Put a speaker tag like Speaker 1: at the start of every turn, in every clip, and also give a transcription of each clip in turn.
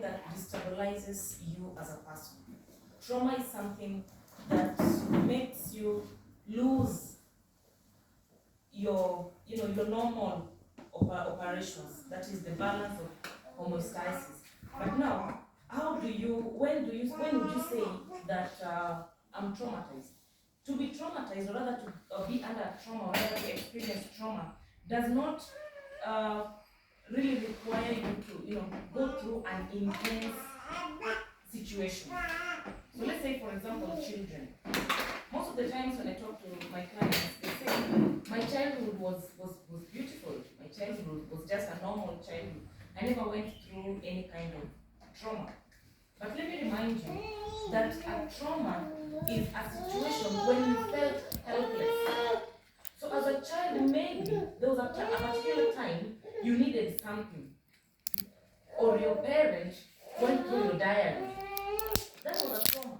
Speaker 1: something that destabilizes you as a person. Trauma is something that makes you lose your normal operations. That is the balance of homeostasis. But now, when would you say that I'm traumatized? To be traumatized, or rather to be under trauma, or rather to experience trauma, does not really require you to go through an intense situation. So let's say, for example, children. Most of the times when I talk to my clients, they say, my childhood was beautiful. My childhood was just a normal childhood. I never went through any kind of trauma. But let me remind you that a trauma is a situation when you felt helpless. So as a child, maybe there was a particular time you needed something, or your parent went through your diary. That was a trauma.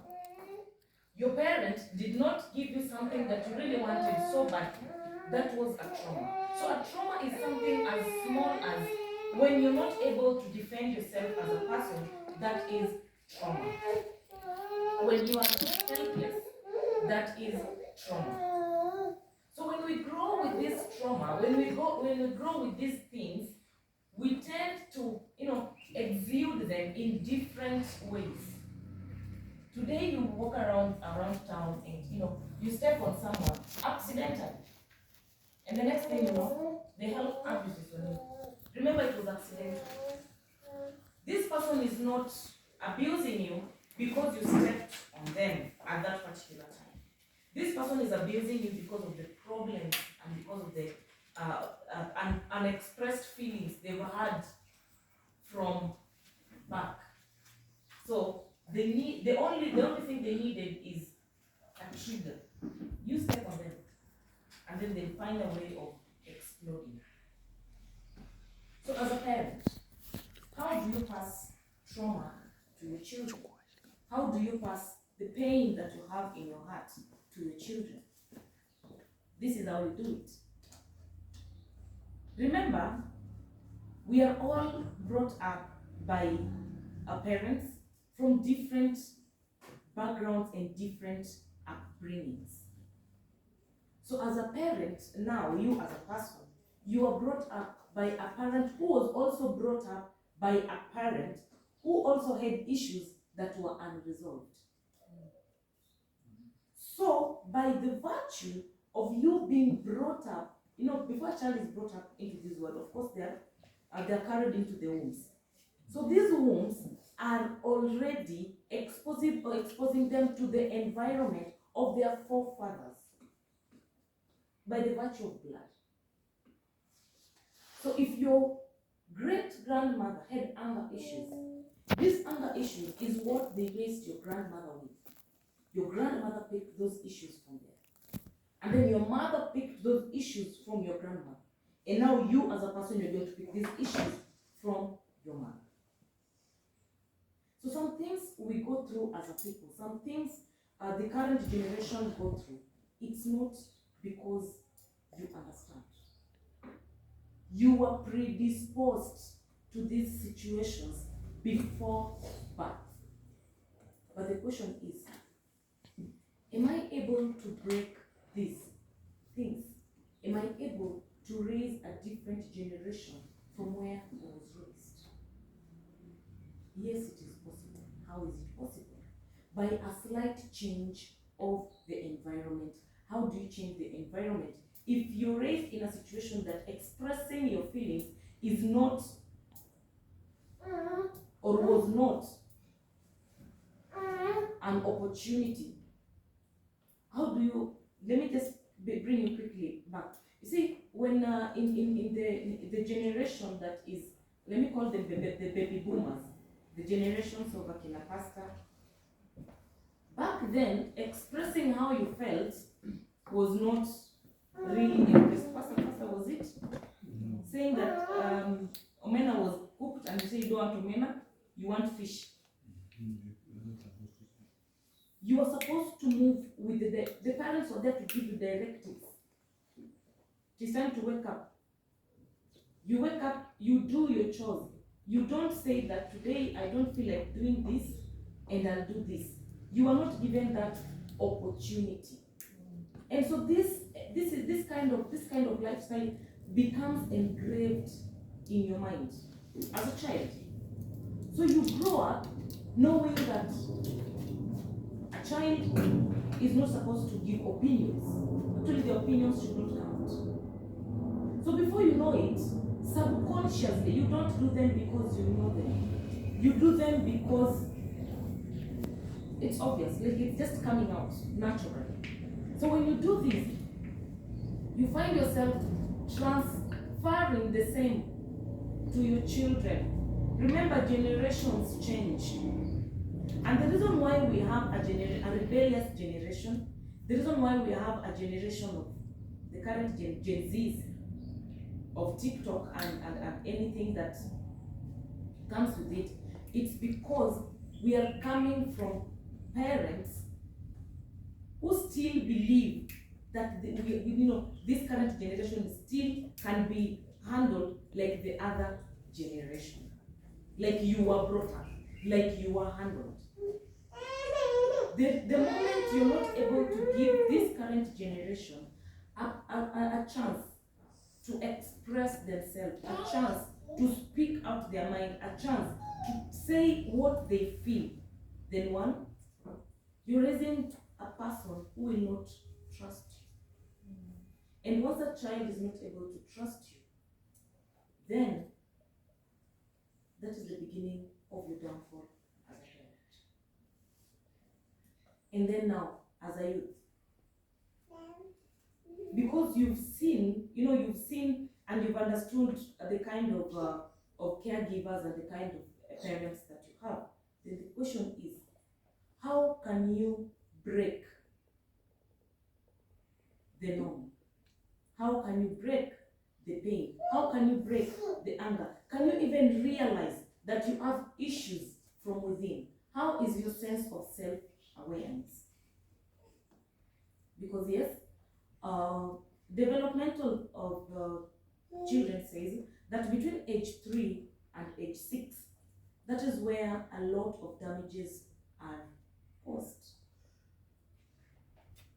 Speaker 1: Your parent did not give you something that you really wanted so badly. That was a trauma. So a trauma is something as small as when you're not able to defend yourself as a person. That is trauma. When you are helpless, that is trauma. So when we grow with this trauma, when we grow with these things, we tend to exude them in different ways. Today you walk around town and you step on someone accidentally, and the next thing you know, the health abuses on you. Remember, it was accidental. This person is not abusing you because you stepped on them at that particular time. This person is abusing you because of the problems and because of the unexpressed feelings they've had from back. So the only thing they needed is a trigger. You step on them, and then they find a way of exploding. So as a parent, how do you pass trauma to your children? How do you pass the pain that you have in your heart to your children? This is how we do it. Remember, we are all brought up by our parents from different backgrounds and different upbringings. So as a parent, now you as a person, you are brought up by a parent who was also brought up by a parent who also had issues that were unresolved. So by the virtue of you being brought up, before a child is brought up into this world, of course they're carried into the wombs. So these wombs are already exposing them to the environment of their forefathers by the virtue of blood. So if your great-grandmother had anger issues, these anger issues is what they raised your grandmother with. Your grandmother picked those issues from there. And then your mother picked those issues from your grandmother. And now you as a person, you're going to pick these issues from your mother. So some things we go through as a people, some things the current generation go through, it's not because you understand. You were predisposed to these situations before birth. But the question is, am I able to break these things? Am I able to raise a different generation from where I was raised? Yes, it is possible. How is it possible? By a slight change of the environment. How do you change the environment? If you're raised in a situation that expressing your feelings is not or was not an opportunity, how do you, let me just bring you quickly back. You see, when in the generation that is, let me call them the baby boomers, the generations of Akina Pastor, back then, expressing how you felt was not really expressed. Pastor, was it? Saying that omena was cooked and you say you don't want omena, you want fish. You are supposed to move with the parents are there to give you directives. It's time to wake up. You wake up, you do your chores. You don't say that today I don't feel like doing this and I'll do this. You are not given that opportunity. And so this kind of lifestyle becomes engraved in your mind as a child. So you grow up knowing that a child is not supposed to give opinions. Actually, the opinions should not count. So before you know it, subconsciously, you don't do them because you know them. You do them because it's obvious, like it's just coming out naturally. So when you do this, you find yourself transferring the same to your children. Remember, generations change. And the reason why we have a rebellious generation, the reason why we have a generation of the current Gen Zs, of TikTok and anything that comes with it, it's because we are coming from parents who still believe that this current generation still can be handled like the other generation, like you were brought up, like you were handled. The moment you're not able to give this current generation a chance to express themselves, a chance to speak out their mind, a chance to say what they feel, then one, you're raising a person who will not trust you. And once a child is not able to trust you, then that is the beginning of your downfall as a parent. And then now, as a youth, because you've seen and you've understood the kind of caregivers and the kind of parents that you have, then the question is, how can you break the norm? How can you break the pain? How can you break the anger? Can you even realize that you have issues from within? How is your sense of self-awareness? Because yes, developmental of children says that between age 3 and age 6, that is where a lot of damages are caused.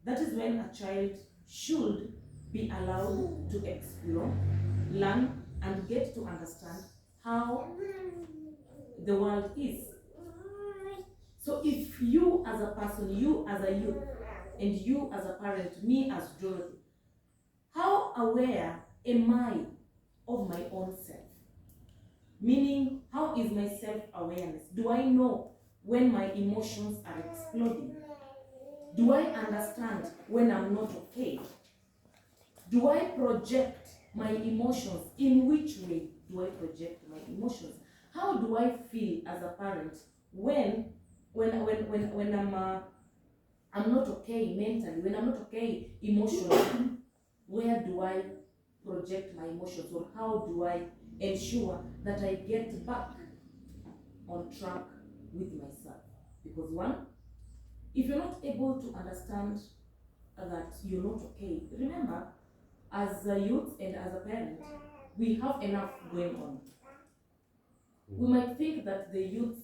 Speaker 1: That is when a child should be allowed to explore, learn, and get to understand how the world is. So if you as a person, you as a youth, and you as a parent, me as Dorothy, how aware am I of my own self? Meaning, how is my self-awareness? Do I know when my emotions are exploding? Do I understand when I'm not okay? Do I project my emotions? In which way do I project my emotions? How do I feel as a parent when I'm not okay mentally, when I'm not okay emotionally? Where do I project my emotions, or how do I ensure that I get back on track with myself? Because one, if you're not able to understand that you're not okay, remember, as a youth and as a parent, we have enough going on. We might think that the youth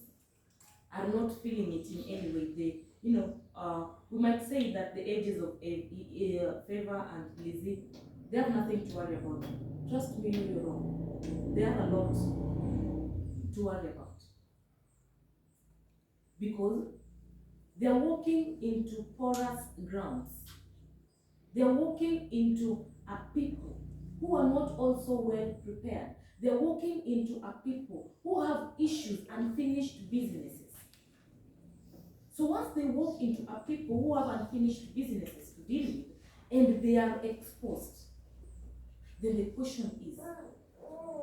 Speaker 1: are not feeling it in any way. We might say that the ages of Favor and Lizzie, they have nothing to worry about. Trust me, you're wrong. They have a lot to worry about. Because they are walking into porous grounds. They are walking into a people who are not also well prepared. They are walking into a people who have issues, unfinished businesses. So once they walk into a people who have unfinished businesses to deal with, and they are exposed, then the question is,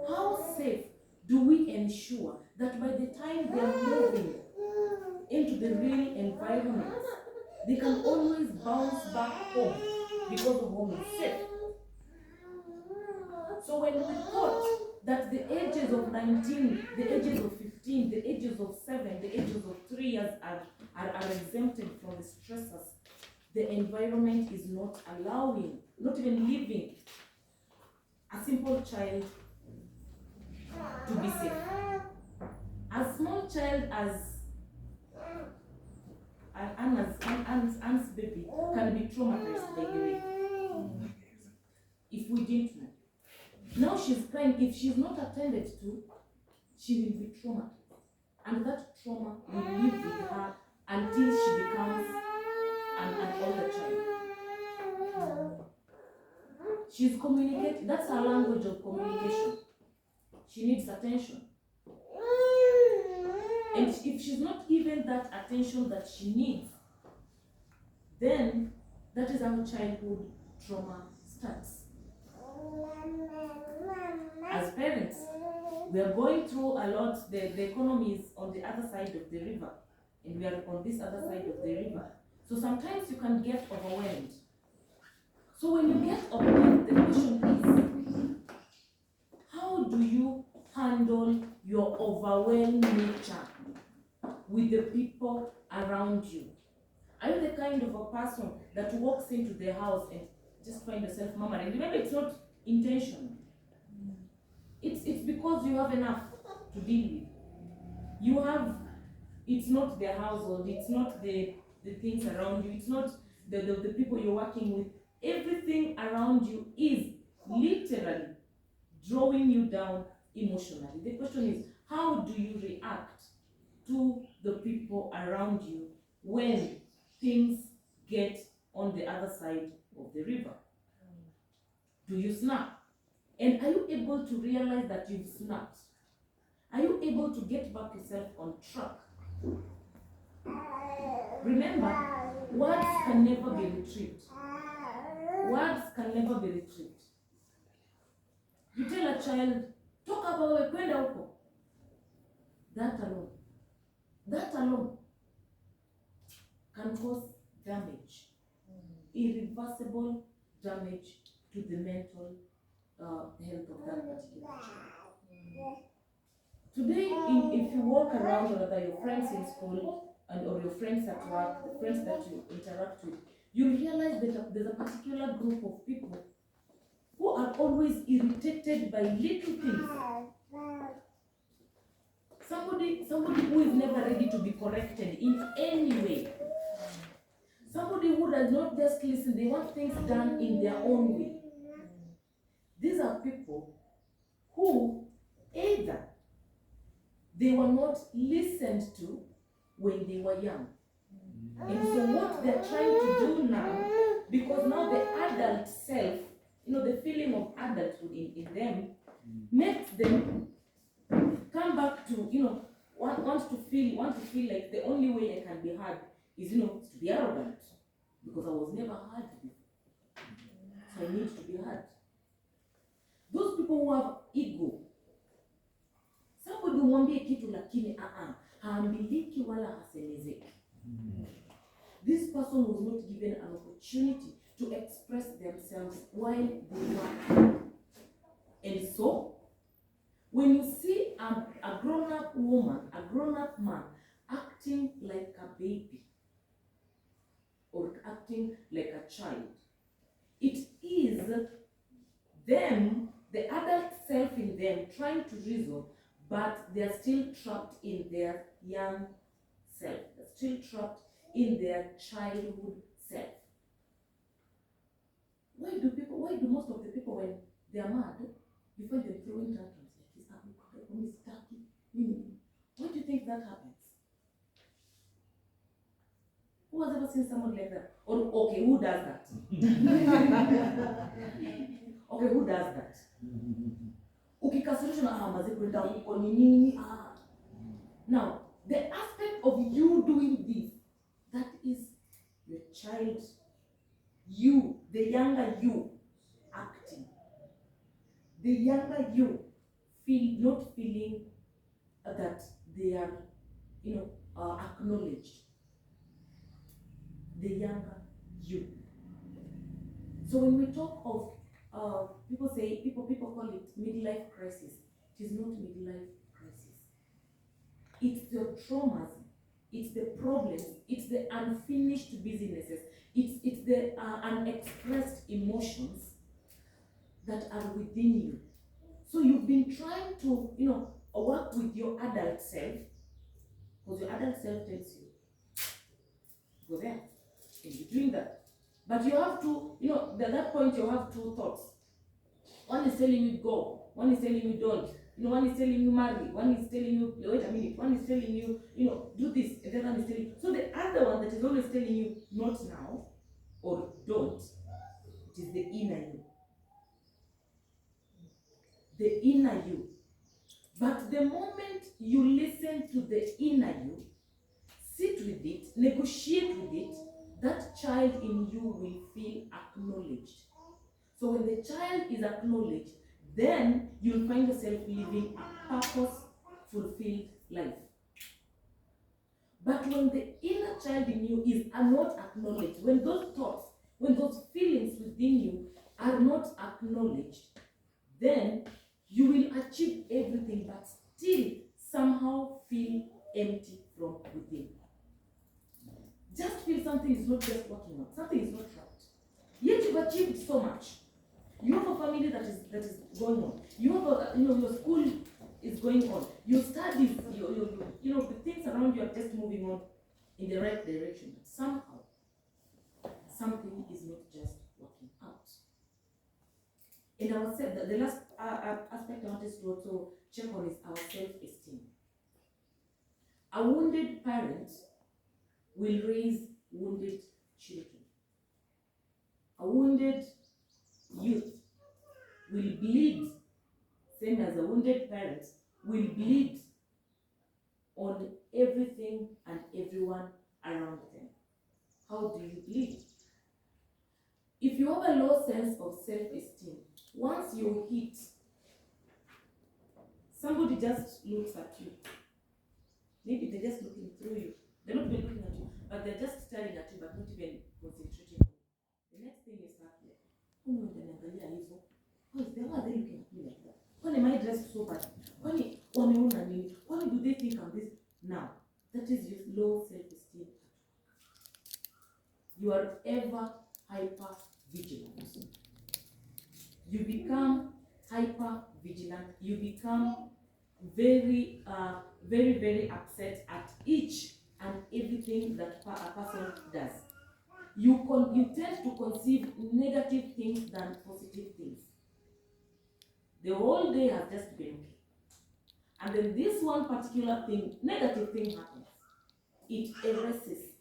Speaker 1: how safe do we ensure that by the time they are moving into the real environment, they can always bounce back home because the home is safe? So when we thought that the ages of 19, the ages of 15, the ages of 7, the ages of 3 years are exempted from the stressors, the environment is not allowing, not even leaving a simple child to be safe. A small child as Anna's baby can be traumatized, by the way, if we didn't know. Now she's crying. If she's not attended to, she will be traumatized. And that trauma will live with her until she becomes an older child. She's communicating. That's her language of communication. She needs attention. And if she's not given that attention that she needs, then that is how childhood trauma starts. As parents, we are going through a lot. The economy is on the other side of the river, and we are on this other side of the river. So sometimes you can get overwhelmed. So when you get overwhelmed, the question is, how do you handle your overwhelmed nature with the people around you? Are you the kind of a person that walks into the house and just find yourself murmuring? Remember, it's not intentional. It's because you have enough to deal with. You have, it's not the household, it's not the things around you, it's not the people you're working with. Everything around you is literally drawing you down emotionally. The question is, how do you react to the people around you when things get on the other side of the river? Do you snap? And are you able to realize that you've snapped? Are you able to get back yourself on track? Remember, words can never be retrieved. Words can never be retrieved. You tell a child, talk about kwenda huko. That alone can cause damage, irreversible damage to the mental health of that particular child. Today, if you walk around, whether your friends in school or your friends at work, the friends that you interact with, you realize that there's a particular group of people who are always irritated by little things. Somebody who is never ready to be corrected in any way. Somebody who does not just listen, they want things done in their own way. These are people who either they were not listened to when they were young. And so what they're trying to do now, because now the adult self, the feeling of adulthood in them makes them come back to, want to feel like the only way I can be heard is, to be arrogant. Because I was never heard before. So I need to be heard. Those people who have ego, somebody umwambie kitu lakini haambiliki wala hasemezeki. This person was not given an opportunity to express themselves while they were. And so, when you see a grown-up woman, a grown-up man acting like a baby or acting like a child, it is them, the adult self in them, trying to reason, but they're still trapped in their young self. They're still trapped in their childhood self. Why do most of the people, when they are mad, you find them throwing tantrums like this? Why do you think that happens? Who has ever seen someone like that? Or okay, who does that? Okay, who does that? Now, the aspect of you doing this, that is your child, you, the younger you, acting. The younger you not feeling that they are, acknowledged. The younger you. So when we talk of, people call it midlife crisis. It is not midlife crisis. It's the traumas, it's the problems, it's the unfinished businesses, it's the unexpressed emotions that are within you. So you've been trying to, work with your adult self, because your adult self tells you, go there, and you're doing that. But you have to, at that point you have two thoughts. One is telling you go, one is telling you don't. One is telling you marry, one is telling you, wait a minute, one is telling you, do this, and the other one is telling you. So the other one that is always telling you, not now, or don't, it is the inner you. The inner you. But the moment you listen to the inner you, sit with it, negotiate with it, that child in you will feel acknowledged. So when the child is acknowledged, then you'll find yourself living a purpose-fulfilled life. But when the inner child in you is not acknowledged, when those thoughts, when those feelings within you are not acknowledged, then you will achieve everything but still somehow feel empty from within. Just feel something is not just working out, something is not right. Yet you've achieved so much. You have a family that is going on. You have a, your school is going on. Your studies, the things around you are just moving on in the right direction. But somehow, something is not just working out. And I said that the last aspect I wanted to also check on is our self-esteem. A wounded parent will raise wounded children. A wounded youth will bleed, same as a wounded parent, will bleed on everything and everyone around them. How do you bleed? If you have a low sense of self-esteem, once you hit, somebody just looks at you. Maybe they're just looking through you. They're not even looking at you, but they're just staring at you, but not even concentrating on you. The next thing is that, why are they looking at me like that? Why am I dressed so bad? Why do they think I'm this? Now, that is your low self-esteem. You are ever hyper vigilant. You become hyper vigilant. You become very, very upset at each and everything that a person does. You tend to conceive negative things than positive things. The whole day has just been okay. And then this one particular thing, negative thing happens. It erases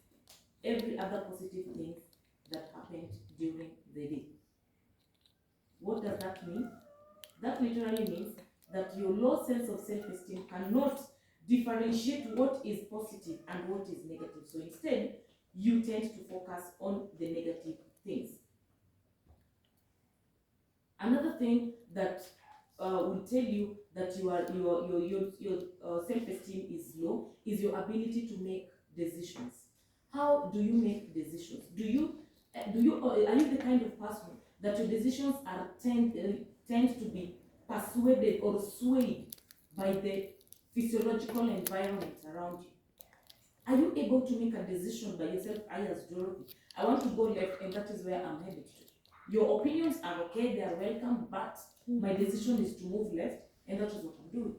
Speaker 1: every other positive thing that happened during the day. What does that mean? That literally means that your low sense of self-esteem cannot differentiate what is positive and what is negative. So instead, you tend to focus on the negative things. Another thing that will tell you that your self-esteem is low is your ability to make decisions. How do you make decisions? Are you the kind of person that your decisions are tend to be persuaded or swayed by the physiological environment around you? Are you able to make a decision by yourself? I, as Dorothy, I want to go left, and that is where I'm headed to. Your opinions are okay, they are welcome, but my decision is to move left, and that is what I'm doing.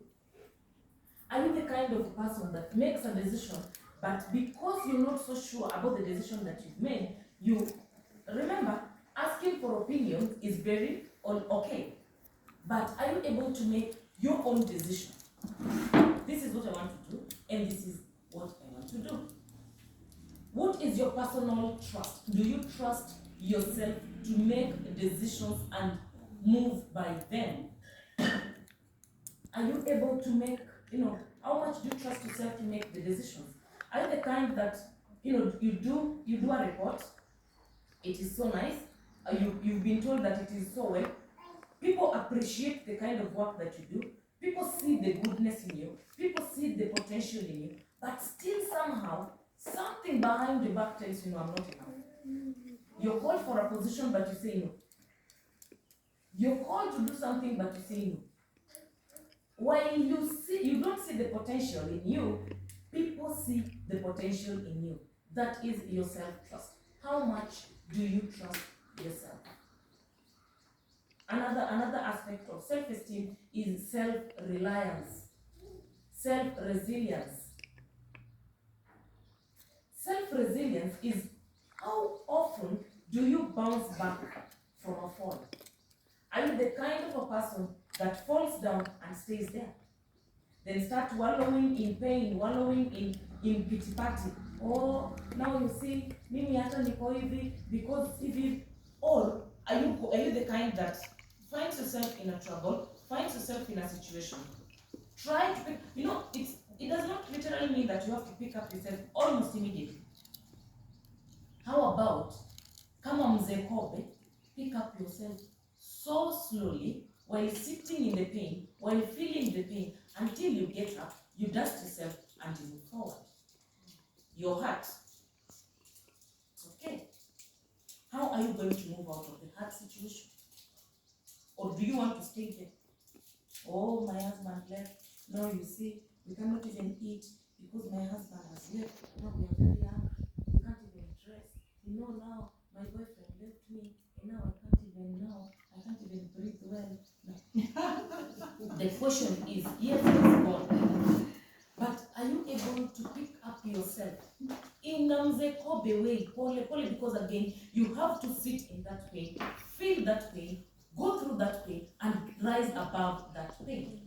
Speaker 1: Are you the kind of person that makes a decision, but because you're not so sure about the decision that you've made, you remember, asking for opinions is very okay, but are you able to make your own decision? This is what I want to do, and this is what I want to do. What is your personal trust? Do you trust yourself to make decisions and move by them? Are you able to make, how much do you trust yourself to make the decisions? Are you the kind that, you do a report, it is so nice, you've been told that it is so well, people appreciate the kind of work that you do, people see the goodness in you, people see the potential in you, but still somehow, something behind the back tells you, no, I'm not enough. You're called for a position, but you say no. You're called to do something, but you say no. While you don't see the potential in you, people see the potential in you. That is your self-trust. How much do you trust yourself? Another aspect of self-esteem is self-reliance. self-resilience. Self-resilience is how often do you bounce back from a fall? Are you the kind of a person that falls down and stays there? Then start wallowing in pain, wallowing in pity party. Oh, now you see, mimi hata niko hivi because hivi. Or are you the kind that finds yourself in a trouble, finds yourself in a situation, try to pick, it does not literally mean that you have to pick up yourself almost immediately. How about, kama mzee Kobe, pick up yourself so slowly while sitting in the pain, while feeling the pain, until you get up, you dust yourself, and you move forward. Your heart. Okay. How are you going to move out of the hard situation? Or do you want to stay there? Oh, my husband left. No, you see, we cannot even eat because my husband has left. Now we are very hungry. We can't even dress. Now my boyfriend left me, and now I can't even breathe well. No. The question is, yes, it's gone. But are you able to pick up yourself in Namze Kobe way, pole, because again, you have to sit in that pain, feel that pain, go through that pain, and rise above that pain.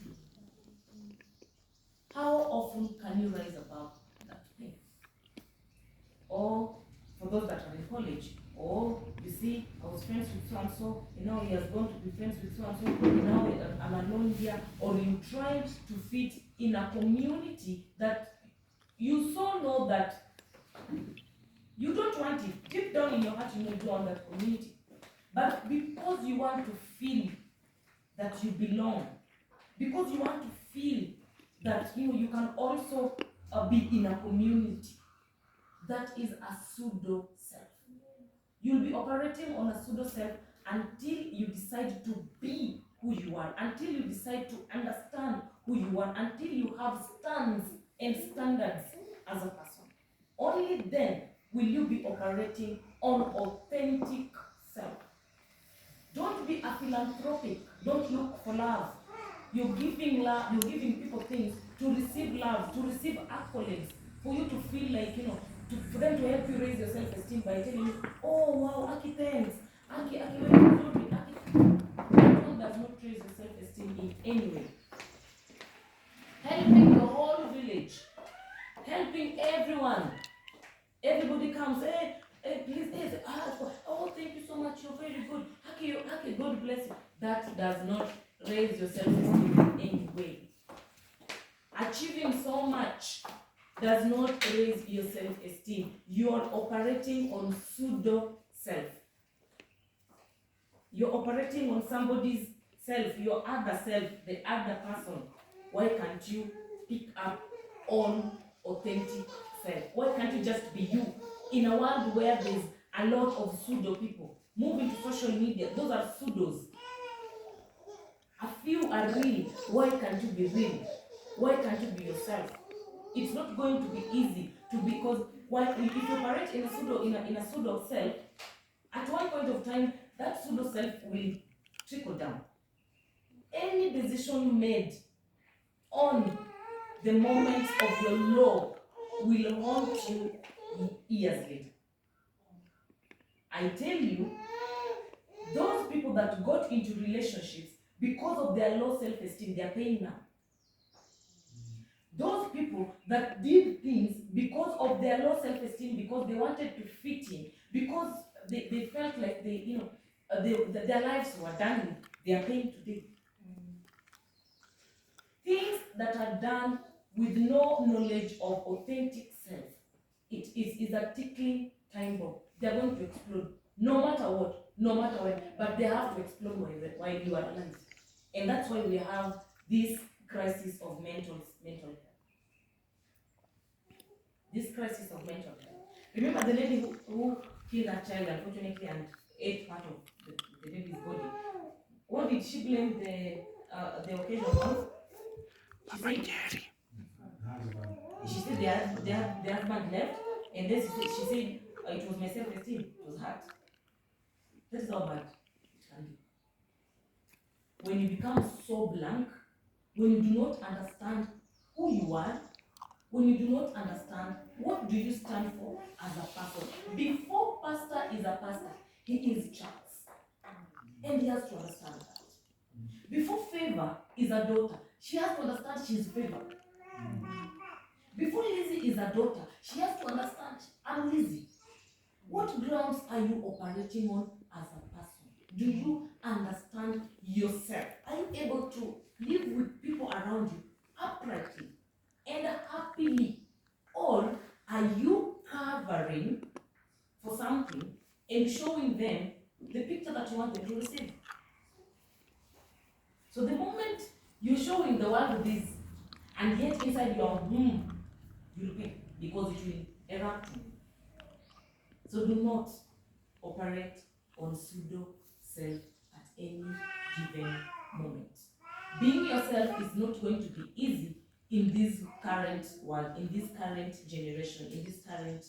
Speaker 1: How often can you rise above that pain? Or for those that are in college, or you see, I was friends with so-and-so, he has gone to be friends with so-and-so, now I'm alone here. Or you tried to fit in a community that you so know that you don't want it. Deep down in your heart, you don't want that community. But because you want to feel that you belong, because you want to feel that you can also be in a community, that is a pseudo self. You'll be operating on a pseudo self until you decide to be who you are, until you decide to understand who you are, until you have stands and standards as a person. Only then will you be operating on authentic self. Don't be a philanthropic. Don't look for love. You're giving love, you're giving people things to receive love, to receive accolades, for you to feel like, for them to help you raise your self-esteem by telling you, oh wow, Aki, thanks. Aki, when you told me, Aki, that one does not raise your self-esteem in any way. Helping the whole village, helping everyone. Everybody comes, hey, please, oh, thank you so much, you're very good. Aki, God bless you. That does not raise your self-esteem in any way. Achieving so much does not raise your self-esteem. You are operating on pseudo-self. You're operating on somebody's self, your other self, the other person. Why can't you pick up on authentic self? Why can't you just be you? In a world where there's a lot of pseudo people, move into social media, those are pseudos. A few are real. Why can't you be real? Why can't you be yourself? It's not going to be easy because if you operate in a pseudo self, at one point of time, that pseudo self will trickle down. Any decision made on the moment of your low will haunt you years later. I tell you, those people that got into relationships because of their low self-esteem, they are paying now. Those people that did things because of their low self-esteem, because they wanted to fit in, because they felt like their lives were done with, they are paying today. Things that are done with no knowledge of authentic self, it is a ticking time bomb. They're going to explode, no matter what, no matter when, but they have to explode while you are alive. And that's why we have this crisis of mental health. This crisis of mental health. Remember the lady who killed her child, unfortunately, and ate part of the baby's body. What did she blame the occasion on? She said the husband left, and then she said it was my self-esteem, it was hurt. That is how bad it can be. When you become so blank, when you do not understand who you are, when you do not understand what do you stand for as a person. Before pastor is a pastor, he is Charles. And he has to understand that. Before Favor is a daughter, she has to understand she's Favor. Before Lizzie is a daughter, she has to understand I'm Lizzie. What grounds are you operating on as a person? Do you understand yourself? Are you able to live with people around you uprightly and happily? Or are you covering for something and showing them the picture that you want them to receive? So the moment you're showing the world this, and yet inside your you repeat because it will erupt you. So do not operate on pseudo self at any given moment. Being yourself is not going to be easy in this current world, in this current generation, in this current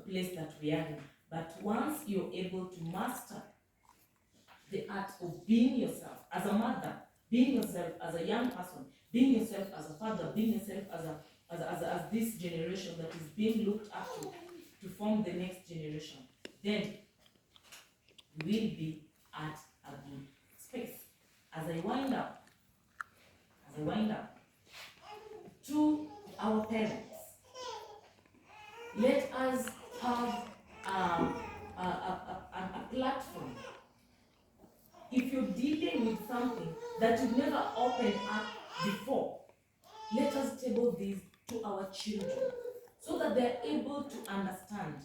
Speaker 1: place that we are in. But once you're able to master the art of being yourself as a mother, being yourself as a young person, being yourself as a father, being yourself as this generation that is being looked up to form the next generation, then we will be at a good space. As I wind up, to our parents, let us have a platform. If you're dealing with something that you've never opened up before, let us table this to our children so that they're able to understand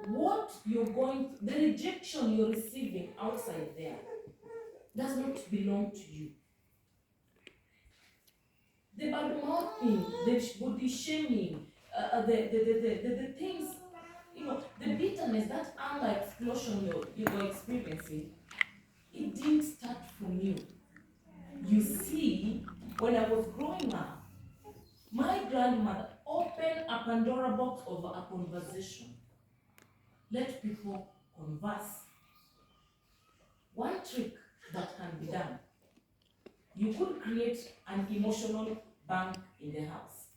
Speaker 1: what you're going to, the rejection you're receiving outside there does not belong to you. The bad mouthing, the body shaming, the things, the bitterness, that anger explosion you're experiencing, it didn't start from you. You see, when I was growing up, my grandmother opened a Pandora box of a conversation. Let people converse. One trick that can be done, you could create an emotional bank in the house.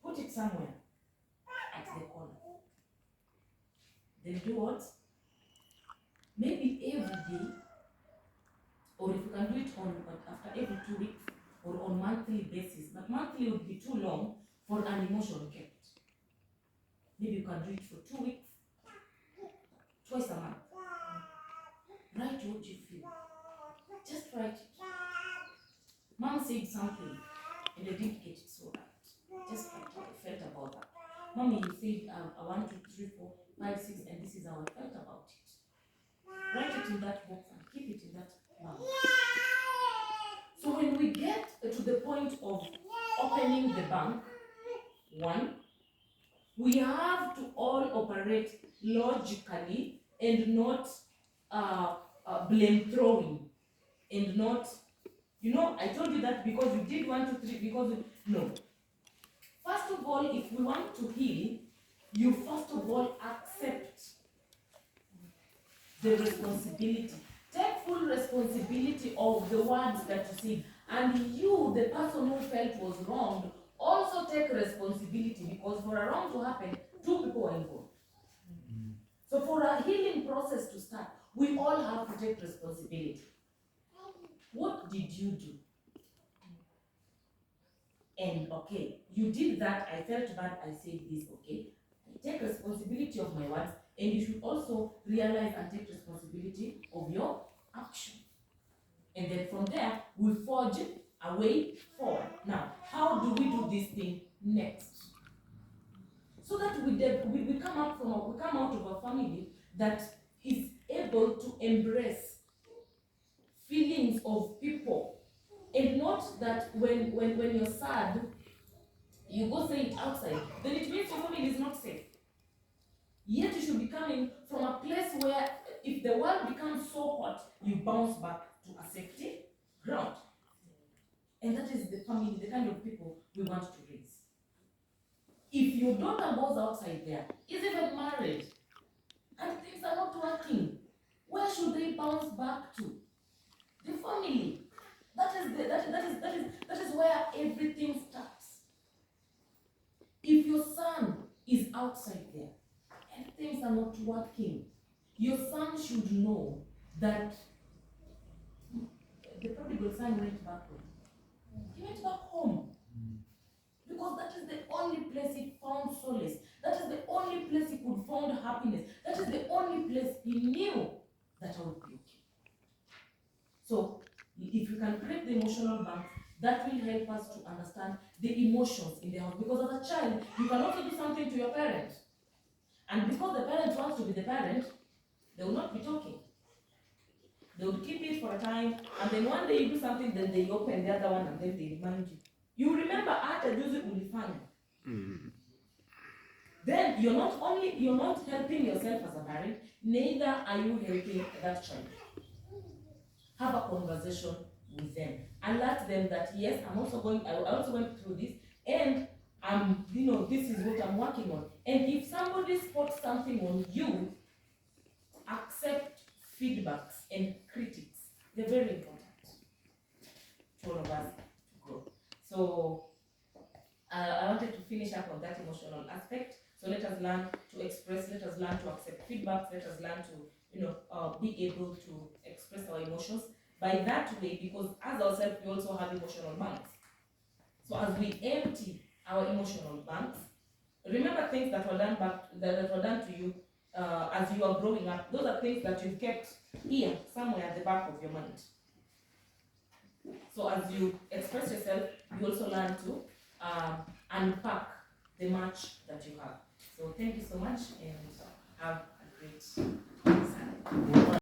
Speaker 1: Put it somewhere at the corner. Then do what? Maybe every day, or if you can do it after every 2 weeks, or on monthly basis. But monthly would be too long for an emotion kept. Maybe you can do it for 2 weeks, twice a month. Write what you feel. Just write it. Mom said something and I didn't get it so right. Just write how I felt about that. Mommy, you said 1, 2, 3, 4, 5, 6, and this is how I felt about it. Write it in that box and keep it in that bag. So when we get to the point of opening the bank, one, we have to all operate logically and not blame throwing, and not, I told you that because you did 1, 2, 3, no. First of all, if we want to heal, you first of all accept the responsibility. Take full responsibility of the words that you said. And you, the person who felt was wronged, also take responsibility, because for a wrong to happen, 2 people are involved. So for a healing process to start, we all have to take responsibility. What did you do? And okay, you did that, I felt bad, I said this, okay? I take responsibility of my words, and you should also realize and take responsibility of your action. And then from there, we forge a way forward. Now, how do we do this thing next? So that we come out of a family that is able to embrace feelings of people, and not that when you're sad, you go say it outside, then it means your family is not safe. Yet you should be coming from a place where if the world becomes so hot, you bounce back to a safety ground. And that is the family, the kind of people we want to raise. If your daughter goes outside there, is even married, and things are not working, where should they bounce back to? The family. That is where everything starts. If your son is outside there and things are not working, your son should know that the prodigal son went back home. He went back home because that is the only place he found solace. That is the only place he could find happiness. That is the only place he knew that I would be okay. So, if you can create the emotional bank, that will help us to understand the emotions in the house. Because as a child, you can also do something to your parent. And because the parent wants to be the parent, they will not be talking. They will keep it for a time, and then one day you do something, then they open the other one, and then they remind you. You remember hata juzi ulifanya. Then you're not helping yourself as a parent, neither are you helping that child. Have a conversation with them, alert them that yes, I also went through this, and this is what I'm working on. And if somebody spots something on you, accept feedbacks and critics. They're very important to all of us to grow. So I wanted to finish up on that emotional aspect. So let us learn to express, let us learn to accept feedbacks, let us learn to be able to express our emotions by that way, because as ourselves we also have emotional banks. So as we empty our emotional banks, remember things that were done to you as you are growing up. Those are things that you've kept here somewhere at the back of your mind. So as you express yourself, you also learn to unpack the match that you have. So thank you so much, and have a great Sunday.